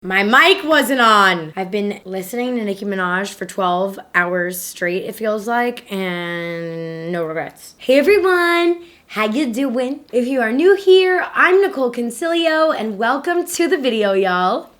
My mic wasn't on. I've been listening to Nicki Minaj for 12 hours straight, it feels like, and no regrets. Hey everyone, how you doing? If you are new here, I'm Nicol Concilio, and welcome to the video, y'all.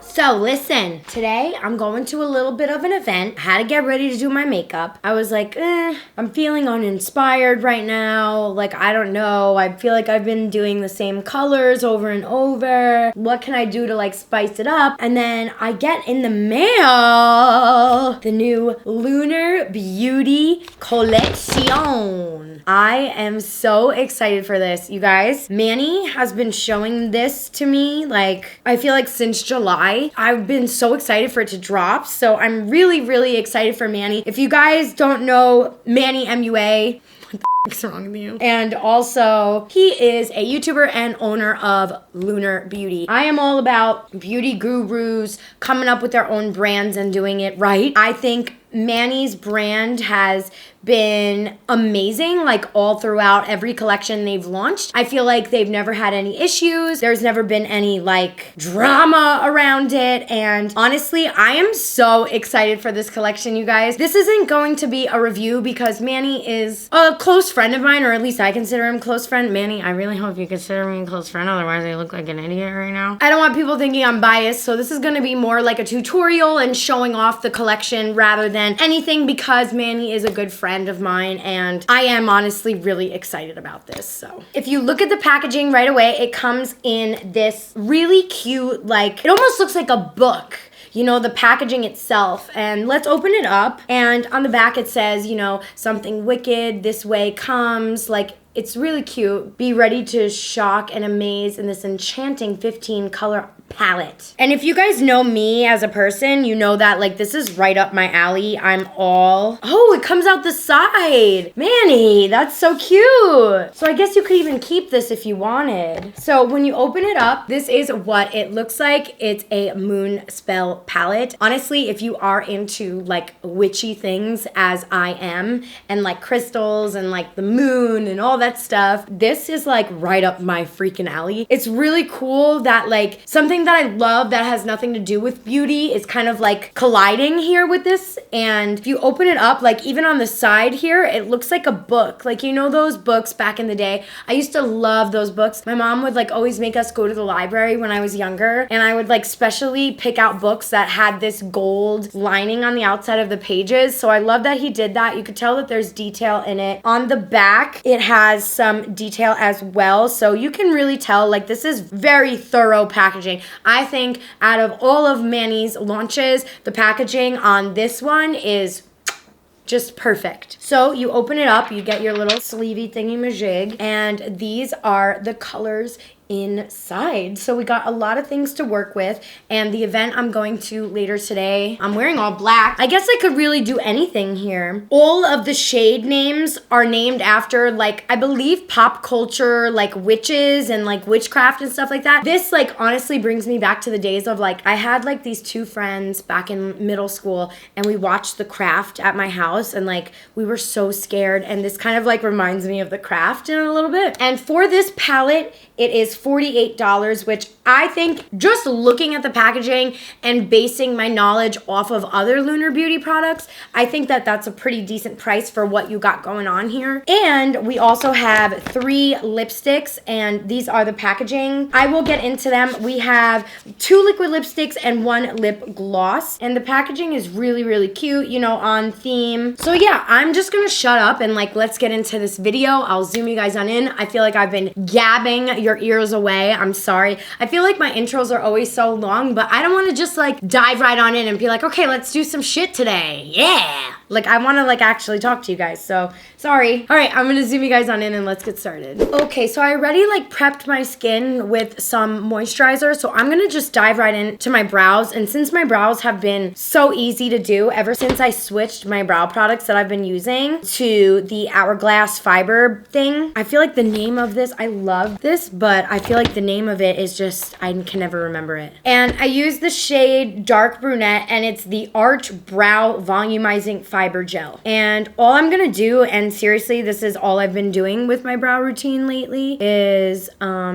So listen, today I'm going to a little bit of an event. I had to get ready to do my makeup. I was like, I'm feeling uninspired right now. Like, I don't know. I feel like I've been doing the same colors over and over. What can I do to like spice it up? And then I get in the mail the new Lunar Beauty Collection. I am so excited for this, you guys. Manny has been showing this to me, like, I feel like since July. I've been so excited for it to drop, so I'm really excited for Manny. If you guys don't know Manny MUA, what the f***'s wrong with you? And also, he is a YouTuber and owner of Lunar Beauty. I am all about beauty gurus coming up with their own brands and doing it right. I think Manny's brand has been amazing, like all throughout every collection they've launched. I feel like they've never had any issues. There's never been any like drama around it. And honestly, I am so excited for this collection, you guys. This isn't going to be a review because Manny is a close friend of mine, or at least I consider him a close friend. Manny, I really hope you consider me a close friend, otherwise I look like an idiot right now. I don't want people thinking I'm biased, so this is gonna be more like a tutorial and showing off the collection rather than anything, because Manny is a good friend of mine and I am honestly really excited about this. So if you look at the packaging right away, it comes in this really cute, like, it almost looks like a book, you know, the packaging itself. And let's open it up, and on the back it says, you know, something wicked this way comes. Like, it's really cute. Be ready to shock and amaze in this enchanting 15 color palette. And if you guys know me as a person, you know that like this is right up my alley. I'm all, oh, it comes out the side. Manny, that's so cute. So I guess you could even keep this if you wanted. So when you open it up, this is what it looks like. It's a moon spell palette. Honestly, if you are into like witchy things as I am, and like crystals and like the moon and all that stuff, this is like right up my freaking alley. It's really cool that like something that I love that has nothing to do with beauty is kind of like colliding here with this. And if you open it up, like even on the side here, it looks like a book. Like, you know those books back in the day? I used to love those books. My mom would like always make us go to the library when I was younger, and I would like specially pick out books that had this gold lining on the outside of the pages. So I love that he did that. You could tell that there's detail in it. On the back, it has some detail as well. So you can really tell like this is very thorough packaging. I think out of all of Manny's launches, the packaging on this one is just perfect. So you open it up, you get your little sleevey thingy-majig, and these are the colors inside. So we got a lot of things to work with, and the event I'm going to later today, I'm wearing all black. I guess I could really do anything here. All of the shade names are named after like, I believe pop culture, like witches and like witchcraft and stuff like that. This like honestly brings me back to the days of like, I had like these two friends back in middle school, and we watched The Craft at my house, and like we were so scared, and this kind of like reminds me of The Craft in a little bit. And for this palette, it is $48, which I think, just looking at the packaging and basing my knowledge off of other Lunar Beauty products, I think that that's a pretty decent price for what you got going on here. And we also have 3 lipsticks, and these are the packaging. I will get into them. We have 2 liquid lipsticks and 1 lip gloss, and the packaging is really cute, you know, on theme. So yeah, I'm just gonna shut up and like, let's get into this video. I'll zoom you guys on in. I feel like I've been gabbing your ears away. I'm sorry. I feel like my intros are always so long, but I don't want to just like dive right on in and be like, okay, let's do some shit today. Yeah. Like, I want to like actually talk to you guys, so sorry. All right, I'm gonna zoom you guys on in and let's get started. Okay, so I already like prepped my skin with some moisturizer, so I'm gonna just dive right into my brows. And since my brows have been so easy to do ever since I switched my brow products that I've been using to the Hourglass fiber thing, I feel like the name of this, I love this, but I feel like the name of it is just, I can never remember it. And I use the shade Dark Brunette, and it's the Arch Brow Volumizing Fiber fiber gel. And all I'm gonna do, and seriously, this is all I've been doing with my brow routine lately, is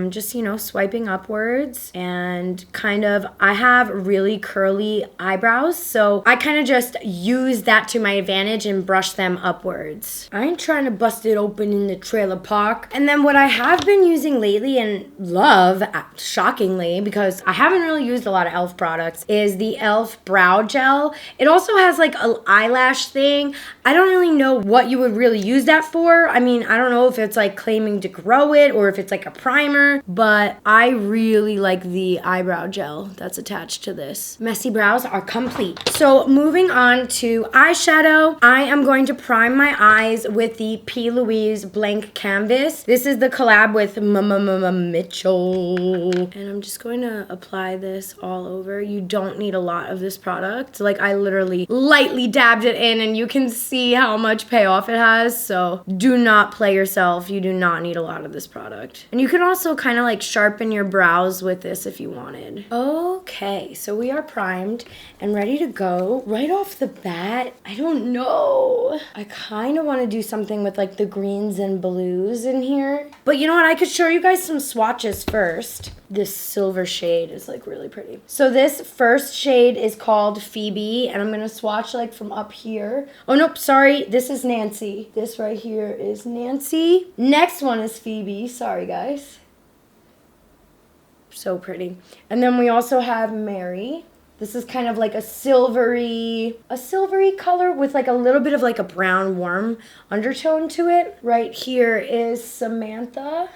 just, you know, swiping upwards and kind of, I have really curly eyebrows, so I kind of just use that to my advantage and brush them upwards. I ain't trying to bust it open in the trailer park. And then what I have been using lately and love, shockingly, because I haven't really used a lot of e.l.f. products, is the e.l.f. brow gel. It also has like an eyelash thing. I don't really know what you would really use that for. I mean, I don't know if it's like claiming to grow it or if it's like a primer, but I really like the eyebrow gel that's attached to this. Messy brows are complete. So moving on to eyeshadow, I am going to prime my eyes with the P. Louise Blank Canvas. This is the collab with Mitchell. And I'm just going to apply this all over. You don't need a lot of this product. Like, I literally lightly dabbed it in and you can see how much payoff it has. So do not play yourself. You do not need a lot of this product. And you can also kind of like sharpen your brows with this if you wanted. Okay, so we are primed and ready to go. Right off the bat, I don't know. I kind of want to do something with like the greens and blues in here. But you know what? I could show you guys some swatches first. This silver shade is like really pretty. So this first shade is called Phoebe, and I'm gonna swatch like from up here. Oh nope, sorry, this is Nancy. This right here is Nancy. Next one is Phoebe, sorry guys. So pretty. And then we also have Mary. This is kind of like a silvery color with like a little bit of like a brown warm undertone to it. Right here is Samantha.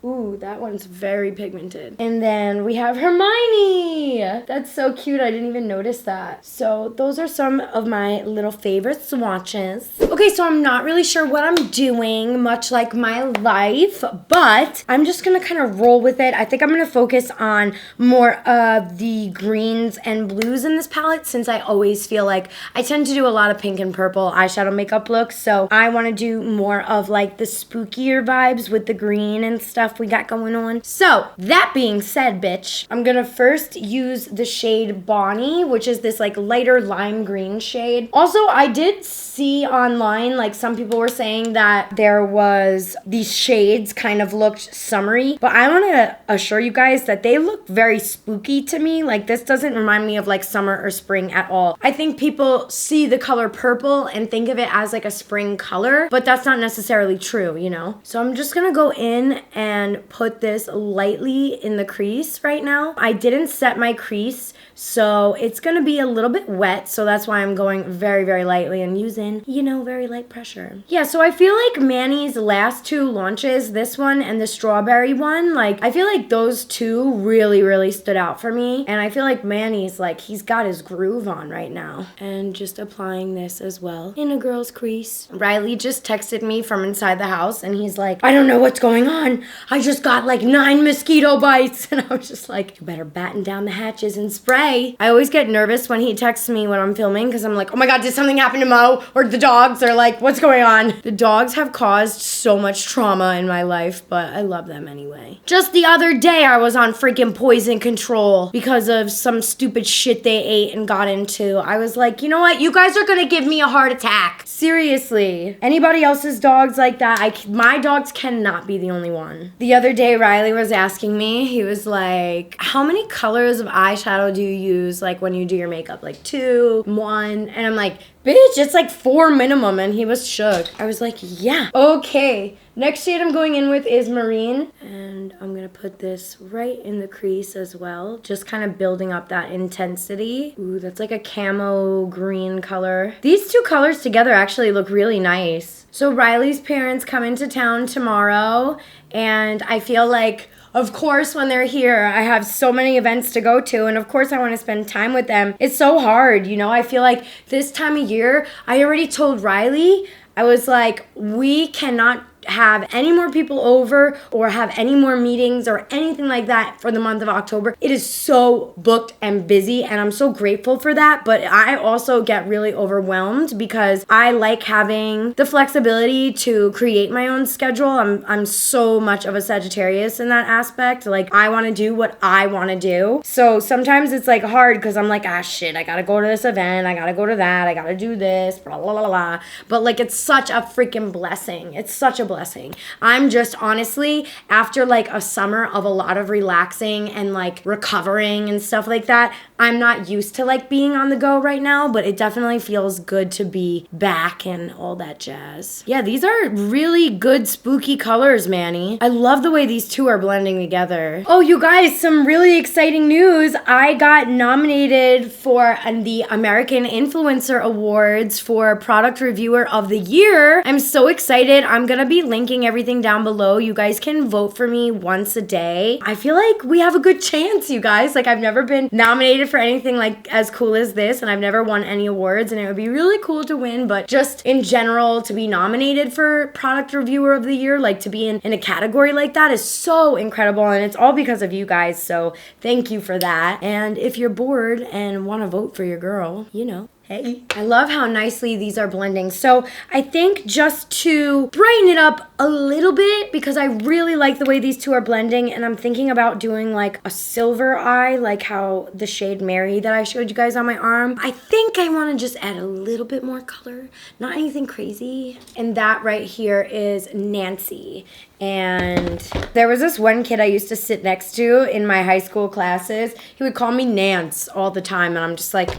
Ooh, that one's very pigmented. And then we have Hermione. That's so cute. I didn't even notice that. So those are some of my little favorite swatches. Okay, so I'm not really sure what I'm doing, much like my life, but I'm just gonna kind of roll with it. I think I'm gonna focus on more of the greens and blues in this palette, since I always feel like I tend to do a lot of pink and purple eyeshadow makeup looks. So I wanna do more of like the spookier vibes with the green and stuff we got going on. So that being said, bitch, I'm gonna first use the shade Bonnie, which is this like lighter lime green shade. Also, I did see online, like some people were saying that there was, these shades kind of looked summery, but I want to assure you guys that they look very spooky to me. Like, this doesn't remind me of like summer or spring at all. I think people see the color purple and think of it as like a spring color, but that's not necessarily true, you know? So I'm just gonna go in and put this lightly in the crease right now. I didn't set my crease, so it's gonna be a little bit wet, so that's why I'm going very, very lightly and using, you know, very light pressure. Yeah, so I feel like Manny's last two launches, this one and the strawberry one, like, I feel like those two really, really stood out for me. And I feel like Manny's, like, he's got his groove on right now. And just applying this as well in a girl's crease. Riley just texted me from inside the house and he's like, I don't know what's going on. I just got like 9 mosquito bites. And I was just like, you better batten down the hatches and spray. I always get nervous when he texts me when I'm filming because I'm like, oh my God, did something happen to Mo? Or the dogs are like, what's going on? The dogs have caused so much trauma in my life, but I love them anyway. Just the other day, I was on freaking poison control because of some stupid shit they ate and got into. I was like, you know what? You guys are gonna give me a heart attack. Seriously. Anybody else's dogs like that? My dogs cannot be the only one. The other day, Riley was asking me, he was like, how many colors of eyeshadow do you use like when you do your makeup? Like 2, 1, and I'm like, bitch, it's like 4 minimum, and he was shook. I was like, yeah. Okay, next shade I'm going in with is Marine, and I'm gonna put this right in the crease as well, just kind of building up that intensity. Ooh, that's like a camo green color. These two colors together actually look really nice. So Riley's parents come into town tomorrow, and I feel like, of course, when they're here, I have so many events to go to, and of course I want to spend time with them. It's so hard, you know? I feel like this time of year, I already told Riley, I was like, we cannot have any more people over or have any more meetings or anything like that for the month of October. It is so booked and busy, and I'm so grateful for that. But I also get really overwhelmed because I like having the flexibility to create my own schedule. I'm so much of a Sagittarius in that aspect. Like, I want to do what I want to do. So sometimes it's like hard because I'm like, ah, shit, I gotta go to this event, I gotta go to that, I gotta do this, blah, blah, blah, blah. But like, it's such a freaking blessing. It's such a blessing. I'm just honestly, after like a summer of a lot of relaxing and like recovering and stuff like that, I'm not used to like being on the go right now, but it definitely feels good to be back and all that jazz. Yeah, these are really good spooky colors, Manny. I love the way these two are blending together. Oh, you guys, some really exciting news. I got nominated for the American Influencer Awards for Product Reviewer of the Year. I'm so excited. I'm gonna be linking everything down below. You guys can vote for me once a day. I feel like we have a good chance, you guys. Like, I've never been nominated for anything like as cool as this, and I've never won any awards, and it would be really cool to win, but just in general, to be nominated for Product Reviewer of the Year, like to be in a category like that is so incredible, and it's all because of you guys, so thank you for that. And if you're bored and want to vote for your girl, you know, hey. I love how nicely these are blending. So I think just to brighten it up a little bit, because I really like the way these two are blending, and I'm thinking about doing like a silver eye, like how the shade Mary that I showed you guys on my arm. I think I want to just add a little bit more color, not anything crazy. And that right here is Nancy. And there was this one kid I used to sit next to in my high school classes. He would call me Nance all the time, and I'm just like,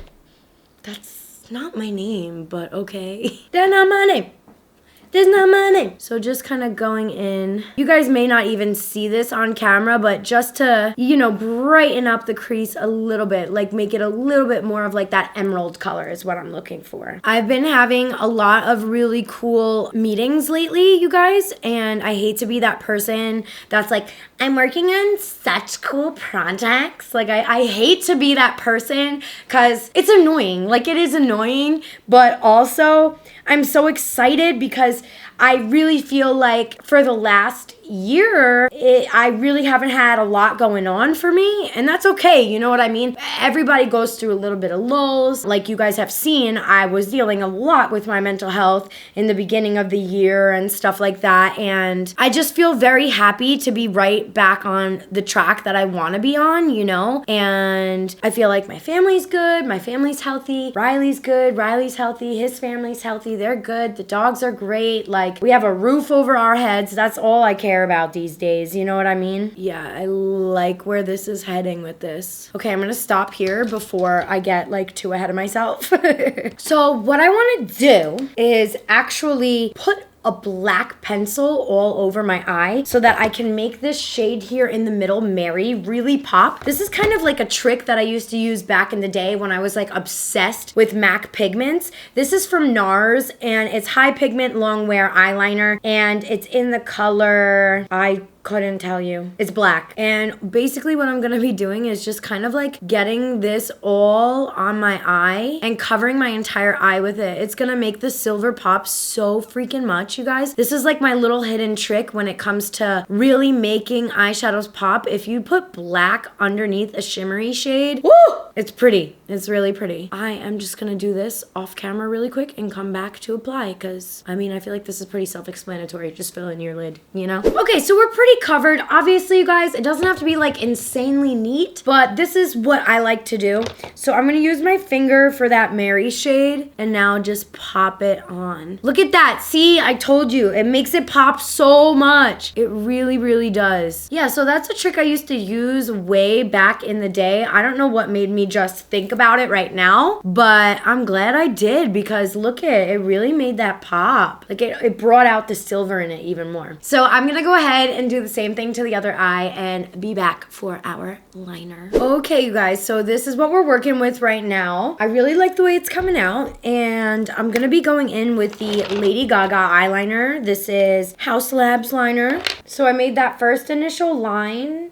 that's not my name, but okay. That's not my name. That's not my name. So just kind of going in. You guys may not even see this on camera, but just to, you know, brighten up the crease a little bit, like make it a little bit more of like that emerald color is what I'm looking for. I've been having a lot of really cool meetings lately, you guys, and I hate to be that person that's like, I'm working on such cool projects. Like, I hate to be that person because it's annoying. Like, it is annoying, but also I'm so excited because I really feel like for the last year, I really haven't had a lot going on for me, and that's okay, you know what I mean? Everybody goes through a little bit of lulls. Like you guys have seen, I was dealing a lot with my mental health in the beginning of the year and stuff like that, and I just feel very happy to be right back on the track that I want to be on, you know? And I feel like my family's good, my family's healthy, Riley's good, Riley's healthy, his family's healthy, they're good, the dogs are great, like we have a roof over our heads. That's all I care about these days, you know what I mean? Yeah, I like where this is heading with this. Okay, I'm gonna stop here before I get like too ahead of myself. So what I want to do is actually put a black pencil all over my eye so that I can make this shade here in the middle, Mary, really pop. This is kind of like a trick that I used to use back in the day when I was like obsessed with MAC pigments. This is from NARS, and it's high pigment long wear eyeliner, and it's in the color, I couldn't tell you. It's black. And basically what I'm gonna be doing is just kind of like getting this all on my eye and covering my entire eye with it. It's gonna make the silver pop so freaking much, you guys. This is like my little hidden trick when it comes to really making eyeshadows pop. If you put black underneath a shimmery shade, woo! It's pretty. It's really pretty. I am just gonna do this off camera really quick and come back to apply, because I mean, I feel like this is pretty self-explanatory. Just fill in your lid, you know? Okay, so we're pretty covered. Obviously, you guys, it doesn't have to be like insanely neat, but this is what I like to do. So I'm gonna use my finger for that Mary shade and now just pop it on. Look at that. See, I told you, it makes it pop so much. It really, really does. Yeah, so that's a trick I used to use way back in the day. I don't know what made me just think about it right now, but I'm glad I did, because look at it, it really made that pop. Like it brought out the silver in it even more. So I'm gonna go ahead and do the same thing to the other eye and be back for our liner. Okay, you guys, so this is what we're working with right now. I really like the way it's coming out, and I'm gonna be going in with the Lady Gaga eyeliner. This is House Labs liner. So I made that first initial line,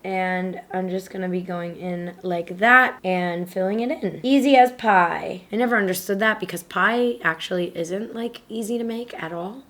and I'm just gonna be going in like that and filling it in. Easy as pie. I never understood that, because pie actually isn't like easy to make at all.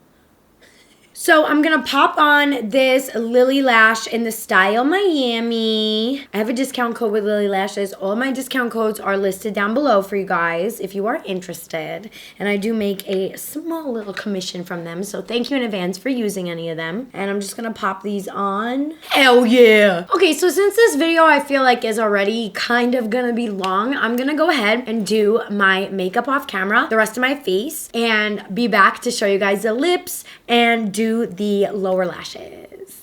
So I'm gonna pop on this Lilly Lash in the style Miami. I have a discount code with Lilly Lashes. All of my discount codes are listed down below for you guys if you are interested. And I do make a small little commission from them. So thank you in advance for using any of them. And I'm just gonna pop these on. Hell yeah! Okay, so since this video I feel like is already kind of gonna be long, I'm gonna go ahead and do my makeup off camera, the rest of my face, and be back to show you guys the lips and do the lower lashes.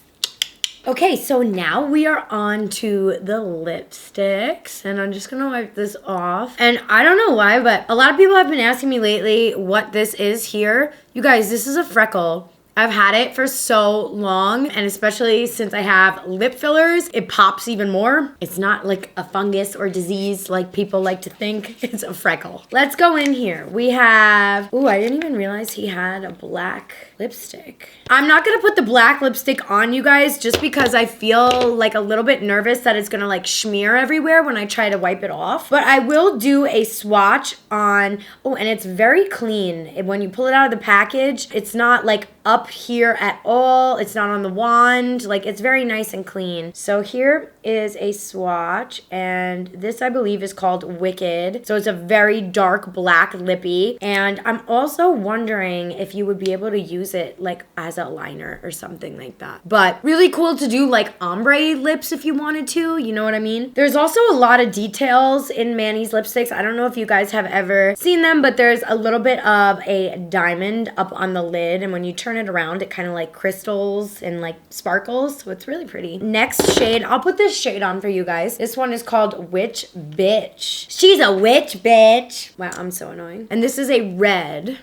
Okay, so now we are on to the lipsticks, and I'm just gonna wipe this off. And I don't know why, but a lot of people have been asking me lately what this is here. You guys, this is a freckle. I've had it for so long, and especially since I have lip fillers, it pops even more. It's not like a fungus or disease like people like to think. It's a freckle. Let's go in here. We have, ooh, I didn't even realize he had a black lipstick. I'm not gonna put the black lipstick on, you guys, just because I feel like a little bit nervous that it's gonna like smear everywhere when I try to wipe it off. But I will do a swatch on, oh, and it's very clean. When you pull it out of the package, it's not like up here at all. It's not on the wand. Like, it's very nice and clean. So here is a swatch, and this I believe is called Wicked. So it's a very dark black lippy, and I'm also wondering if you would be able to use it like as a liner or something like that. But really cool to do like ombre lips if you wanted to, you know what I mean? There's also a lot of details in Manny's lipsticks. I don't know if you guys have ever seen them, but there's a little bit of a diamond up on the lid, and when you turn it around, it kind of like crystals and like sparkles, so it's really pretty. Next shade, I'll put this shade on for you guys. This one is called Witch Bitch. She's a witch bitch. Wow, I'm so annoying. And this is a red.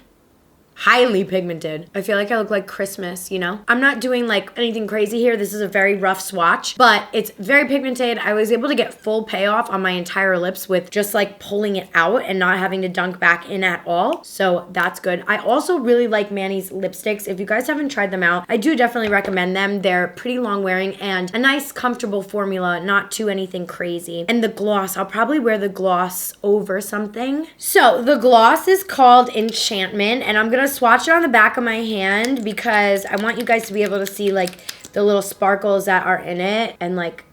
Highly pigmented. I feel like I look like Christmas, you know? I'm not doing like anything crazy here. This is a very rough swatch, but it's very pigmented. I was able to get full payoff on my entire lips with just like pulling it out and not having to dunk back in at all. So that's good. I also really like Manny's lipsticks. If you guys haven't tried them out, I do definitely recommend them. They're pretty long wearing and a nice comfortable formula, not too anything crazy. And the gloss, I'll probably wear the gloss over something. So the gloss is called Enchantment, and I'm gonna swatch it on the back of my hand because I want you guys to be able to see like the little sparkles that are in it. And like,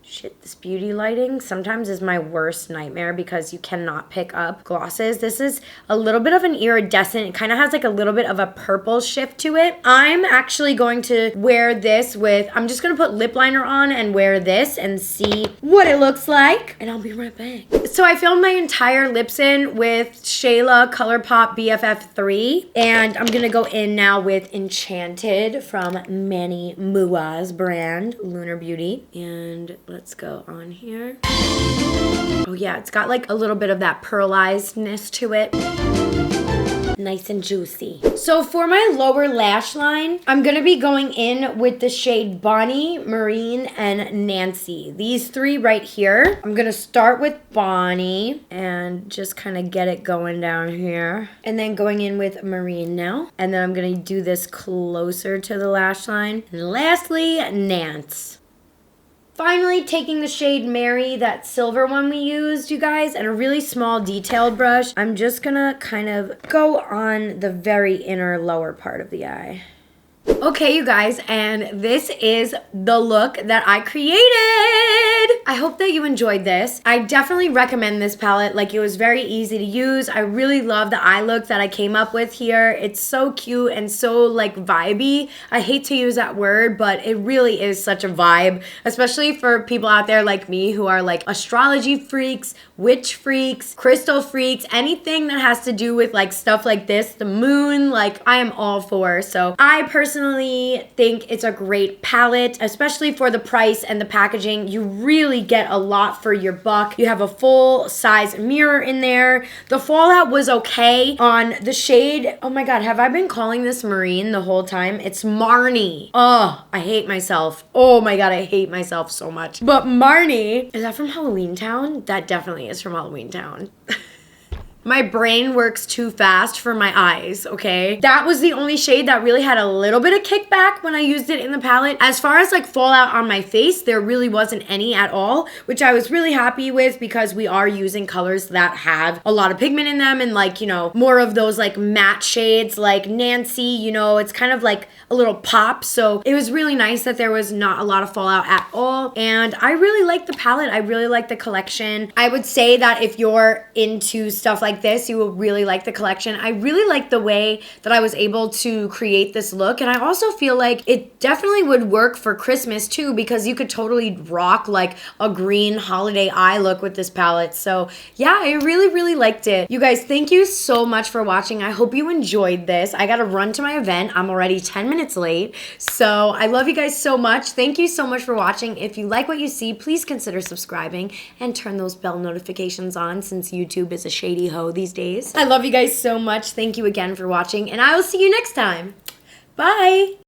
shit, this beauty lighting sometimes is my worst nightmare because you cannot pick up glosses. This is a little bit of an iridescent. It kind of has like a little bit of a purple shift to it. I'm actually going to wear this with, I'm just going to put lip liner on and wear this and see what it looks like. And I'll be right back. So I filled my entire lips in with Shayla Colourpop BFF3. And I'm going to go in now with Enchanted from Manny Mua's brand, Lunar Beauty. And let's go on here. Oh yeah, it's got like a little bit of that pearlizedness to it. Nice and juicy. So for my lower lash line, I'm gonna be going in with the shade Bonnie, Marine, and Nancy. These three right here. I'm gonna start with Bonnie and just kind of get it going down here. And then going in with Marine now. And then I'm gonna do this closer to the lash line. And lastly, Nance. Finally, taking the shade Mary, that silver one we used, you guys, and a really small detailed brush, I'm just gonna kind of go on the very inner lower part of the eye. Okay, you guys, and this is the look that I created. I hope that you enjoyed this. I definitely recommend this palette. Like, it was very easy to use. I really love the eye look that I came up with here. It's so cute and so like vibey. I hate to use that word, but it really is such a vibe, especially for people out there like me who are like astrology freaks, witch freaks, crystal freaks, anything that has to do with like stuff like this, the moon, like I am all for. So I personally think it's a great palette, especially for the price and the packaging. You really get a lot for your buck. You have a full size mirror in there. The fallout was okay on the shade. Oh my God, have I been calling this Marine the whole time? It's Marnie. Oh, I hate myself. Oh my God, I hate myself so much. But Marnie, is that from Halloween Town? That definitely is from Halloween Town. My brain works too fast for my eyes, okay? That was the only shade that really had a little bit of kickback when I used it in the palette. As far as like fallout on my face, there really wasn't any at all, which I was really happy with because we are using colors that have a lot of pigment in them and like, you know, more of those like matte shades like Nancy, you know, it's kind of like a little pop. So it was really nice that there was not a lot of fallout at all. And I really like the palette. I really like the collection. I would say that if you're into stuff like this, you will really like the collection. I really like the way that I was able to create this look. And I also feel like it definitely would work for Christmas too, because you could totally rock like a green holiday eye look with this palette. So yeah, I really liked it. You guys, thank you so much for watching. I hope you enjoyed this. I gotta run to my event. I'm already 10 minutes late. So I love you guys so much. Thank you so much for watching. If you like what you see, please consider subscribing and turn those bell notifications on since YouTube is a shady hoe these days. I love you guys so much. Thank you again for watching, and I will see you next time. Bye!